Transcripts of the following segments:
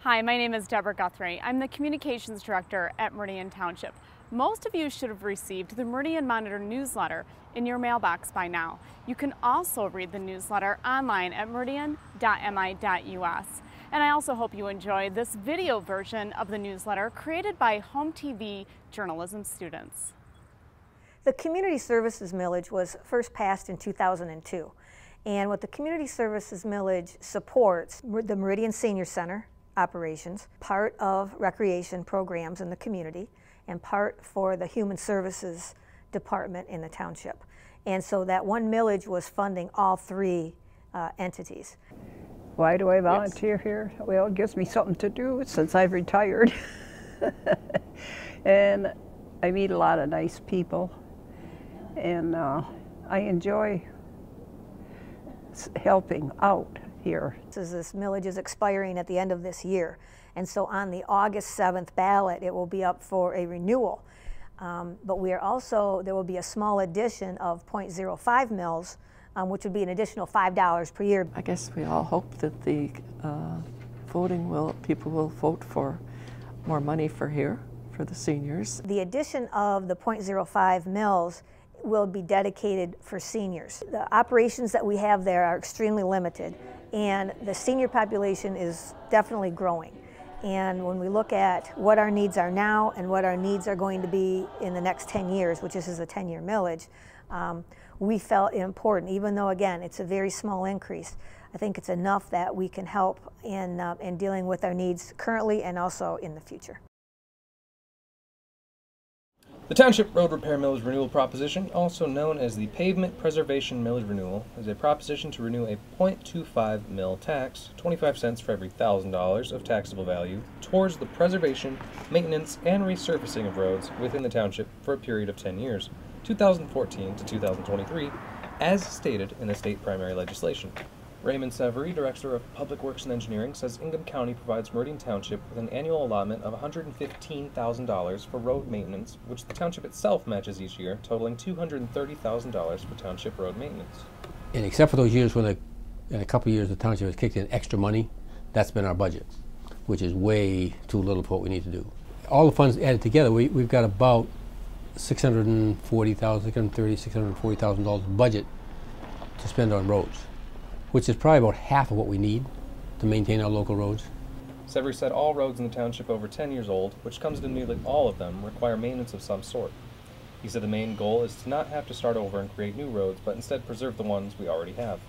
Hi, my name is Deborah Guthrie. I'm the Communications Director at Meridian Township. Most of you should have received the Meridian Monitor newsletter in your mailbox by now. You can also read the newsletter online at meridian.mi.us. And I also hope you enjoy this video version of the newsletter created by Home TV journalism students. The Community Services Millage was first passed in 2002. And what the Community Services Millage supports, the Meridian Senior Center operations, part of recreation programs in the community, and part for the Human Services Department in the township. And so that one millage was funding all three entities. Why do I volunteer here? Well, it gives me something to do since I've retired. And I meet a lot of nice people, and I enjoy helping out here. This millage is expiring at the end of this year, and so on the August 7th ballot it will be up for a renewal. But we are also, there will be a small addition of 0.05 mils, which would be an additional $5 per year. I guess we all hope that the people will vote for more money for here, for the seniors. The addition of the 0.05 mils will be dedicated for seniors. The operations that we have there are extremely limited, and the senior population is definitely growing. And when we look at what our needs are now and what our needs are going to be in the next 10 years, which is a 10-year millage, we felt it important, even though, again, it's a very small increase. I think it's enough that we can help in dealing with our needs currently and also in the future. The Township Road Repair Millage Renewal Proposition, also known as the Pavement Preservation Millage Renewal, is a proposition to renew a 0.25 mil tax, 25 cents for every $1,000 of taxable value, towards the preservation, maintenance, and resurfacing of roads within the township for a period of 10 years, 2014 to 2023, as stated in the state primary legislation. Raymond Severy, Director of Public Works and Engineering, says Ingham County provides Meridian Township with an annual allotment of $115,000 for road maintenance, which the township itself matches each year, totaling $230,000 for township road maintenance. And except for those years when in a couple of years the township has kicked in extra money, that's been our budget, which is way too little for what we need to do. All the funds added together, we've got about $640,000 budget to spend on roads, which is probably about half of what we need to maintain our local roads. Severy said all roads in the township over 10 years old, which comes to nearly all of them, require maintenance of some sort. He said the main goal is to not have to start over and create new roads, but instead preserve the ones we already have.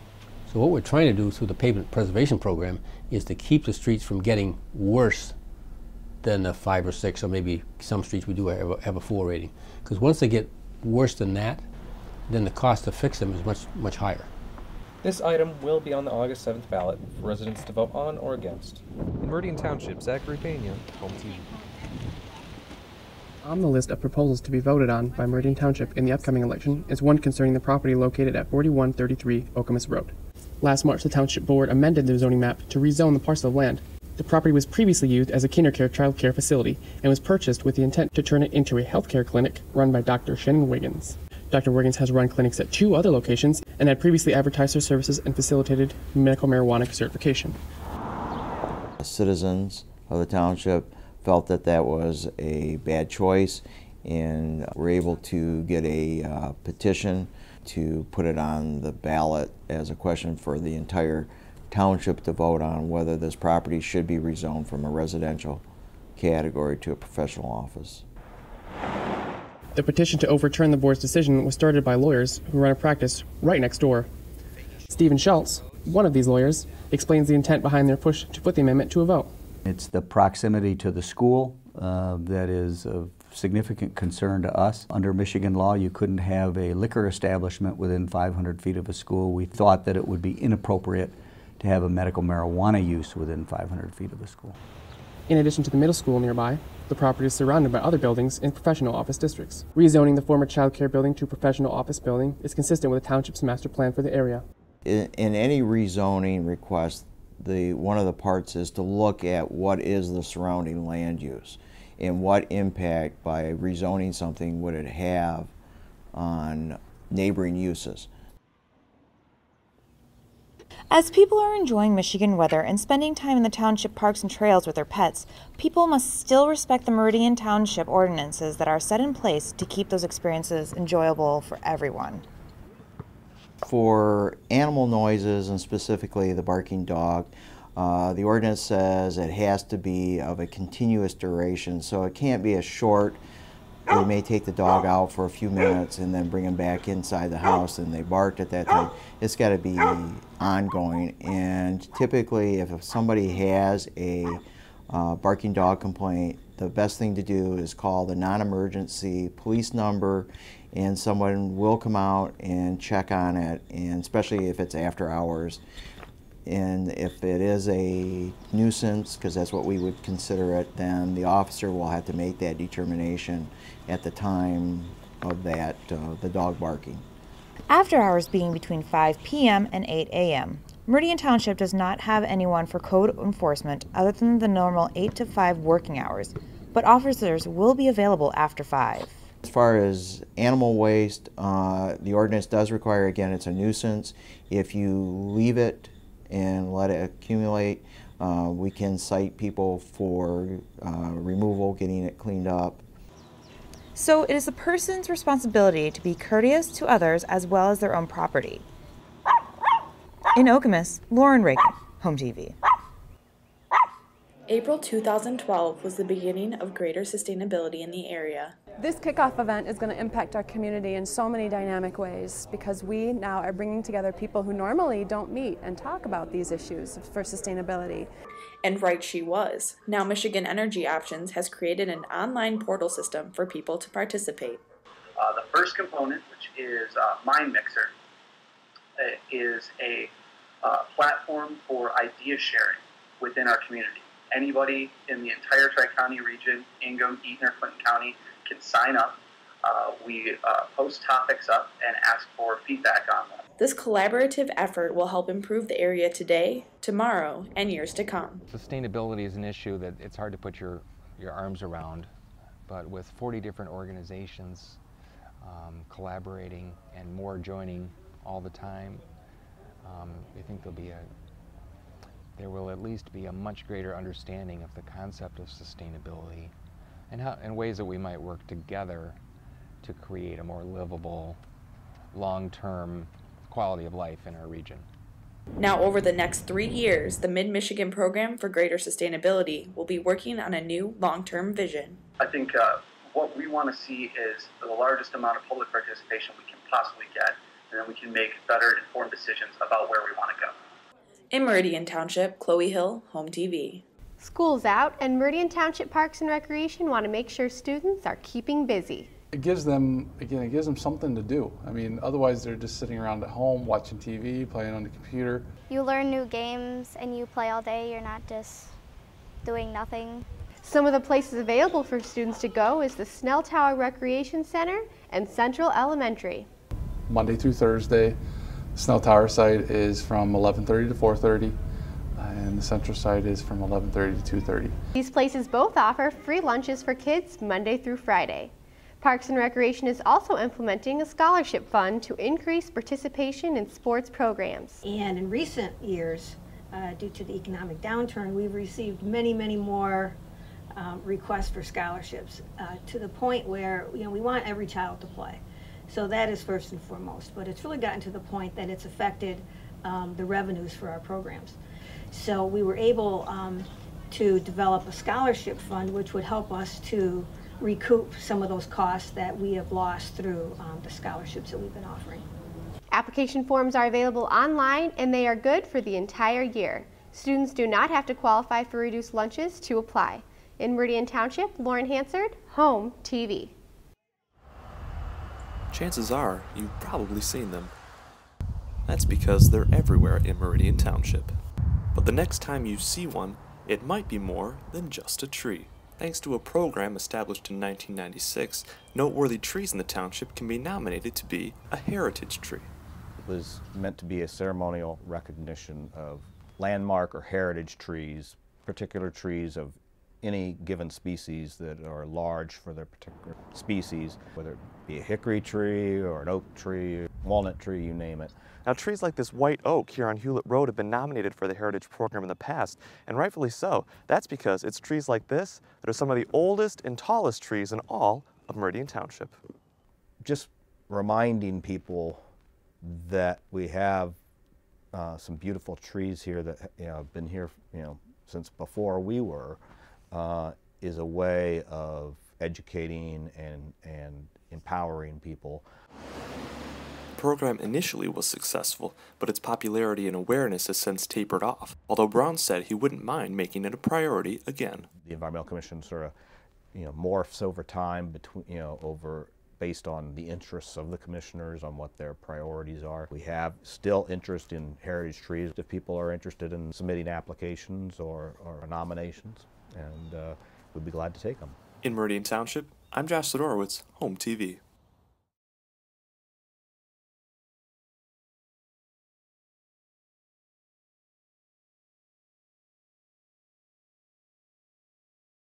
So what we're trying to do through the pavement preservation program is to keep the streets from getting worse than the 5 or 6, or maybe some streets we do have a 4 rating. Because once they get worse than that, then the cost to fix them is much, much higher. This item will be on the August 7th ballot for residents to vote on or against. In Meridian Township, Zachary Pena, Home TV. On the list of proposals to be voted on by Meridian Township in the upcoming election is one concerning the property located at 4133 Okemos Road. Last March, the Township Board amended the zoning map to rezone the parcel of land. The property was previously used as a kindercare child care facility and was purchased with the intent to turn it into a healthcare clinic run by Dr. Shannon Wiggins. Dr. Wiggins has run clinics at 2 other locations and had previously advertised her services and facilitated medical marijuana certification. The citizens of the township felt that that was a bad choice, and were able to get a petition to put it on the ballot as a question for the entire township to vote on whether this property should be rezoned from a residential category to a professional office. The petition to overturn the board's decision was started by lawyers who run a practice right next door. Stephen Schultz, one of these lawyers, explains the intent behind their push to put the amendment to a vote. It's the proximity to the school that is of significant concern to us. Under Michigan law, you couldn't have a liquor establishment within 500 feet of a school. We thought that it would be inappropriate to have a medical marijuana use within 500 feet of a school. In addition to the middle school nearby, the property is surrounded by other buildings in professional office districts. Rezoning the former child care building to professional office building is consistent with the township's master plan for the area. In any rezoning request, one of the parts is to look at what is the surrounding land use and what impact by rezoning something would it have on neighboring uses. As people are enjoying Michigan weather and spending time in the township parks and trails with their pets, people must still respect the Meridian Township ordinances that are set in place to keep those experiences enjoyable for everyone. For animal noises, and specifically the barking dog, the ordinance says it has to be of a continuous duration, so it can't be a short. We may take the dog out for a few minutes and then bring him back inside the house and they barked at that time. It's got to be ongoing, and typically if somebody has a barking dog complaint, the best thing to do is call the non-emergency police number, and someone will come out and check on it, and especially if it's after hours. And if it is a nuisance, because that's what we would consider it, then the officer will have to make that determination at the time of that, the dog barking. After hours being between 5 p.m. and 8 a.m., Meridian Township does not have anyone for code enforcement other than the normal 8 to 5 working hours, but officers will be available after 5. As far as animal waste, the ordinance does require, again, it's a nuisance. If you leave it and let it accumulate, we can cite people for removal, getting it cleaned up. So it is the person's responsibility to be courteous to others as well as their own property. In Okemos, Lauren Reagan, Home TV. April 2012 was the beginning of greater sustainability in the area. This kickoff event is going to impact our community in so many dynamic ways, because we now are bringing together people who normally don't meet and talk about these issues for sustainability. And right she was. Now Michigan Energy Options has created an online portal system for people to participate. The first component, which is Mind Mixer, is a platform for idea sharing within our community. Anybody in the entire Tri-County region, Ingham, Eaton, or Clinton County, can sign up. We post topics up and ask for feedback on them. This collaborative effort will help improve the area today, tomorrow, and years to come. Sustainability is an issue that it's hard to put your arms around, but with 40 different organizations collaborating and more joining all the time, I think there will at least be a much greater understanding of the concept of sustainability and ways that we might work together to create a more livable, long-term quality of life in our region. Now, over the next 3 years, the Mid-Michigan Program for Greater Sustainability will be working on a new long-term vision. I think what we want to see is the largest amount of public participation we can possibly get, and then we can make better informed decisions about where we want to go. In Meridian Township, Chloe Hill, Home TV. School's out, and Meridian Township Parks and Recreation want to make sure students are keeping busy. It gives them something to do. I mean, otherwise they're just sitting around at home watching TV, playing on the computer. You learn new games and you play all day. You're not just doing nothing. Some of the places available for students to go is the Snell Tower Recreation Center and Central Elementary. Monday through Thursday, the Snell Tower site is from 11:30 to 4:30, and the Central site is from 11:30 to 2:30. These places both offer free lunches for kids Monday through Friday. Parks and Recreation is also implementing a scholarship fund to increase participation in sports programs. And in recent years, due to the economic downturn, we've received many, many more requests for scholarships to the point where we want every child to play. So that is first and foremost, but it's really gotten to the point that it's affected the revenues for our programs. So we were able to develop a scholarship fund which would help us to recoup some of those costs that we have lost through the scholarships that we've been offering. Application forms are available online and they are good for the entire year. Students do not have to qualify for reduced lunches to apply. In Meridian Township, Lauren Hansard, Home TV. Chances are you've probably seen them. That's because they're everywhere in Meridian Township. But the next time you see one, it might be more than just a tree. Thanks to a program established in 1996, noteworthy trees in the township can be nominated to be a heritage tree. It was meant to be a ceremonial recognition of landmark or heritage trees, particular trees of any given species that are large for their particular species, whether it be a hickory tree or an oak tree, walnut tree, you name it. Now, trees like this white oak here on Hewlett Road have been nominated for the Heritage Program in the past, and rightfully so. That's because it's trees like this that are some of the oldest and tallest trees in all of Meridian Township. Just reminding people that we have some beautiful trees here that have been here since before we were, is a way of educating and empowering people. The program initially was successful, but its popularity and awareness has since tapered off, although Brown said he wouldn't mind making it a priority again. The Environmental Commission sort of morphs over time based on the interests of the commissioners, on what their priorities are. We have still interest in heritage trees if people are interested in submitting applications or nominations, and we'd be glad to take them. In Meridian Township, I'm Josh Sidorowitz, Home TV.